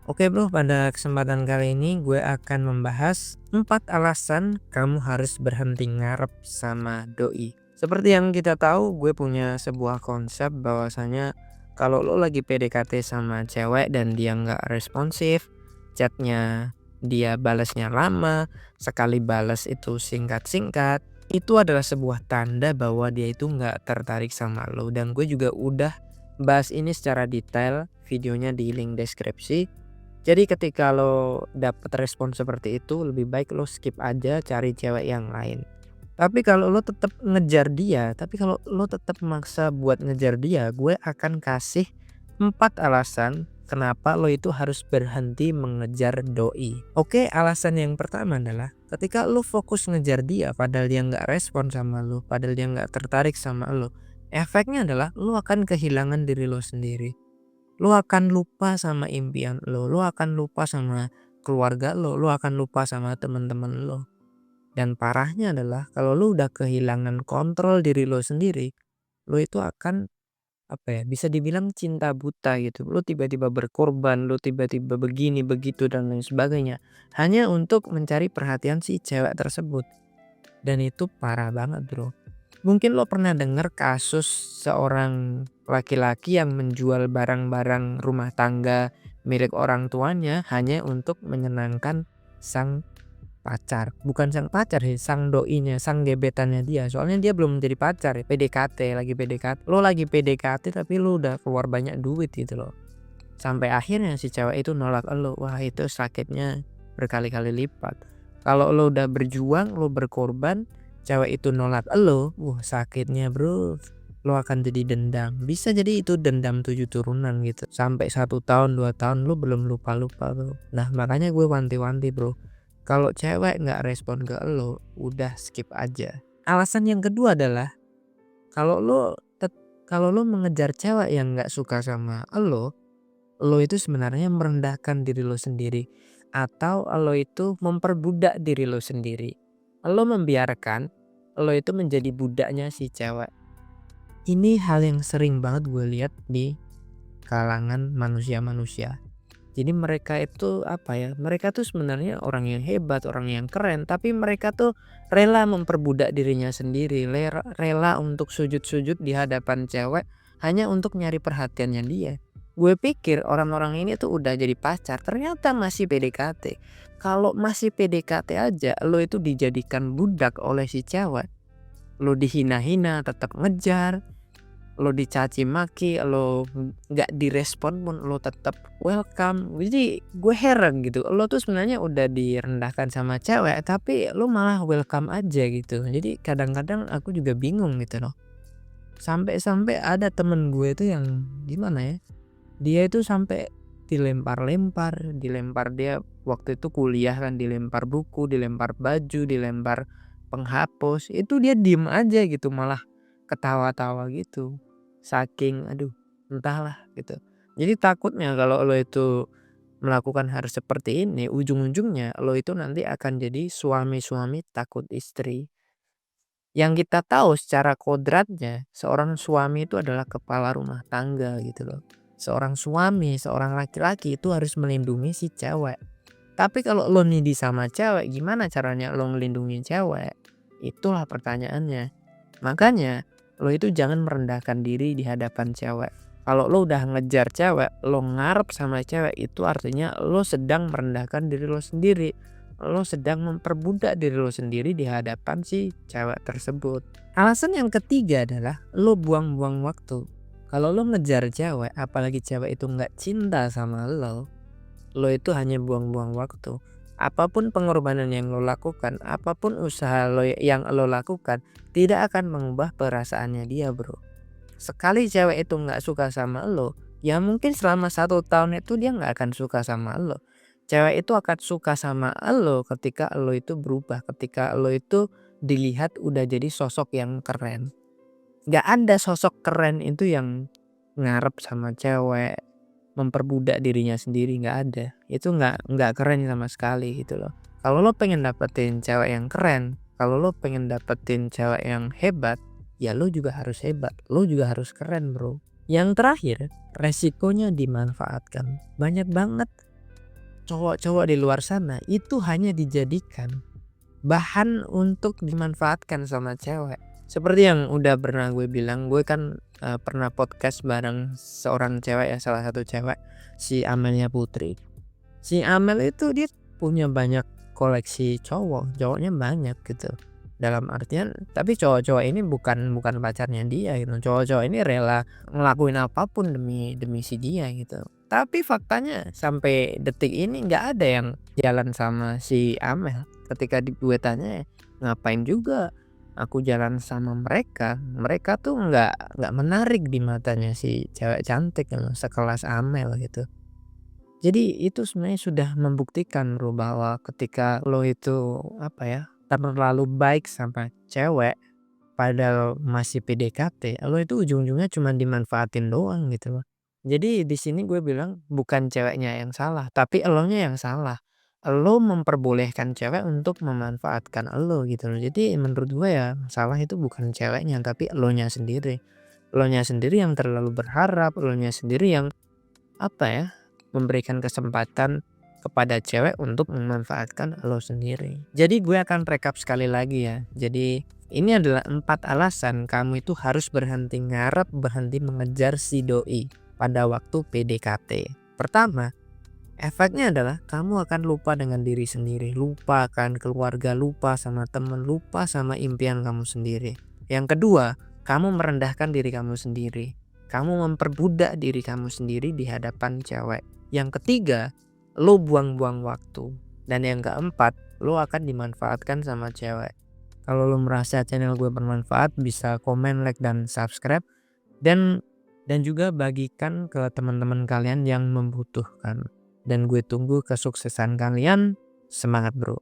Oke bro, pada kesempatan kali ini gue akan membahas 4 alasan kamu harus berhenti ngarep sama doi. Seperti yang kita tahu, gue punya sebuah konsep bahwasanya kalau lo lagi PDKT sama cewek dan dia nggak responsif, chatnya dia balasnya lama, sekali balas itu singkat-singkat, itu adalah sebuah tanda bahwa dia itu nggak tertarik sama lo. Dan gue juga udah bahas ini secara detail, videonya di link deskripsi. Jadi ketika lo dapet respon seperti itu, lebih baik lo skip aja, cari cewek yang lain. Tapi kalau lo tetap ngejar dia, tapi kalau lo tetap maksa buat ngejar dia, gue akan kasih 4 alasan kenapa lo itu harus berhenti mengejar doi. Oke, alasan yang pertama adalah ketika lo fokus ngejar dia padahal dia nggak respon sama lo, padahal dia nggak tertarik sama lo, efeknya adalah lo akan kehilangan diri lo sendiri. Lu akan lupa sama impian lu akan lupa sama keluarga lu akan lupa sama teman-teman lu. Dan parahnya adalah kalau lu udah kehilangan kontrol diri lu sendiri, lu itu akan apa ya, bisa dibilang cinta buta gitu. Lu tiba-tiba berkorban, lu tiba-tiba begini, begitu dan lain sebagainya. Hanya untuk mencari perhatian si cewek tersebut. Dan itu parah banget, Bro. Mungkin lo pernah dengar kasus seorang laki-laki yang menjual barang-barang rumah tangga milik orang tuanya hanya untuk menyenangkan sang pacar. Bukan sang pacar sih, sang doinya, sang gebetannya dia. Soalnya dia belum menjadi pacar ya, PDKT, lagi PDKT. Lo lagi PDKT tapi lo udah keluar banyak duit gitu loh. Sampai akhirnya si cewek itu nolak lo. Wah, itu sakitnya berkali-kali lipat. Kalau lo udah berjuang, lo berkorban, cewek itu nolak lo, wah sakitnya bro. Lo akan jadi dendam. Bisa jadi itu dendam 7 turunan gitu. Sampai 1 tahun, 2 tahun lo belum lupa-lupa bro. Nah makanya gue wanti-wanti bro. Kalau cewek nggak respon ke lo, udah skip aja. Alasan yang kedua adalah kalau kalau lo mengejar cewek yang nggak suka sama lo itu sebenarnya merendahkan diri lo sendiri atau lo itu memperbudak diri lo sendiri. Lo membiarkan lo itu menjadi budaknya si cewek. Ini hal yang sering banget gue lihat di kalangan manusia-manusia. Jadi mereka itu apa ya? Mereka tuh sebenarnya orang yang hebat, orang yang keren, tapi mereka tuh rela memperbudak dirinya sendiri, rela untuk sujud-sujud di hadapan cewek hanya untuk nyari perhatiannya dia. Gue pikir orang-orang ini tuh udah jadi pacar, ternyata masih PDKT. Kalau masih PDKT aja, lo itu dijadikan budak oleh si cewek. Lo dihina-hina, tetap ngejar. Lo dicaci maki, lo nggak direspon pun lo tetap welcome. Jadi gue heran gitu, lo tuh sebenarnya udah direndahkan sama cewek tapi lo malah welcome aja gitu. Jadi kadang-kadang aku juga bingung gitu loh. Sampai-sampai ada temen gue tuh yang gimana ya, dia itu sampai dilempar dia waktu itu kuliah kan, dilempar buku, dilempar baju, dilempar penghapus, itu dia diem aja gitu malah ketawa-tawa gitu. Saking aduh entahlah gitu. Jadi takutnya kalau lo itu melakukan hal seperti ini, ujung-ujungnya lo itu nanti akan jadi suami-suami takut istri. Yang kita tahu secara kodratnya seorang suami itu adalah kepala rumah tangga gitu loh. Seorang suami, seorang laki-laki itu harus melindungi si cewek. Tapi kalau lo nidi sama cewek, gimana caranya lo ngelindungin cewek? Itulah pertanyaannya. Makanya lo itu jangan merendahkan diri di hadapan cewek. Kalau lo udah ngejar cewek, lo ngarep sama cewek, itu artinya lo sedang merendahkan diri lo sendiri. Lo sedang memperbudak diri lo sendiri di hadapan si cewek tersebut. Alasan yang ketiga adalah lo buang-buang waktu. Kalau lo ngejar cewek, apalagi cewek itu nggak cinta sama lo itu hanya buang-buang waktu. Apapun pengorbanan yang lo lakukan, apapun usaha lo yang lo lakukan, tidak akan mengubah perasaannya dia bro. Sekali cewek itu nggak suka sama lo, ya mungkin selama 1 tahun itu dia nggak akan suka sama lo. Cewek itu akan suka sama lo ketika lo itu berubah, ketika lo itu dilihat udah jadi sosok yang keren. Nggak ada sosok keren itu yang ngarep sama cewek, memperbudak dirinya sendiri, nggak ada. Itu nggak keren sama sekali gitu loh. Kalau lo pengen dapetin cewek yang keren, kalau lo pengen dapetin cewek yang hebat, ya lo juga harus hebat, lo juga harus keren bro. Yang terakhir, resikonya dimanfaatkan. Banyak banget cowok-cowok di luar sana itu hanya dijadikan bahan untuk dimanfaatkan sama cewek. Seperti yang udah pernah gue bilang, gue kan pernah podcast bareng seorang cewek ya, salah satu cewek, si Amelia Putri. Si Amel itu dia punya banyak koleksi cowok, cowoknya banyak gitu. Dalam artian, tapi cowok-cowok ini bukan bukan pacarnya dia gitu. Cowok-cowok ini rela ngelakuin apapun demi demi si dia gitu. Tapi faktanya sampai detik ini nggak ada yang jalan sama si Amel. Ketika gue tanya, ngapain juga aku jalan sama mereka? Mereka tuh nggak menarik di matanya si cewek cantik gitu, sekelas Amel gitu. Jadi itu sebenarnya sudah membuktikan Bro, bahwa ketika lo itu apa ya, terlalu baik sama cewek padahal masih PDKT, lo itu ujung-ujungnya cuma dimanfaatin doang gitu loh. Jadi di sini gue bilang bukan ceweknya yang salah, tapi elonya yang salah. Lo memperbolehkan cewek untuk memanfaatkan elo gitu loh. Jadi menurut gue ya salah itu bukan ceweknya tapi elonya sendiri. Elonya sendiri yang terlalu berharap, elonya sendiri yang apa ya, memberikan kesempatan kepada cewek untuk memanfaatkan lo sendiri. Jadi gue akan rekap sekali lagi ya. Jadi ini adalah 4 alasan kamu itu harus berhenti ngarep, berhenti mengejar si doi pada waktu PDKT. Pertama, efeknya adalah kamu akan lupa dengan diri sendiri, lupa akan keluarga, lupa sama temen, lupa sama impian kamu sendiri. Yang kedua, kamu merendahkan diri kamu sendiri. Kamu memperbudak diri kamu sendiri di hadapan cewek. Yang ketiga, lo buang-buang waktu. Dan yang keempat, lo akan dimanfaatkan sama cewek. Kalau lo merasa channel gue bermanfaat, bisa komen, like, dan subscribe. Dan juga bagikan ke teman-teman kalian yang membutuhkan. Dan gue tunggu kesuksesan kalian. Semangat bro.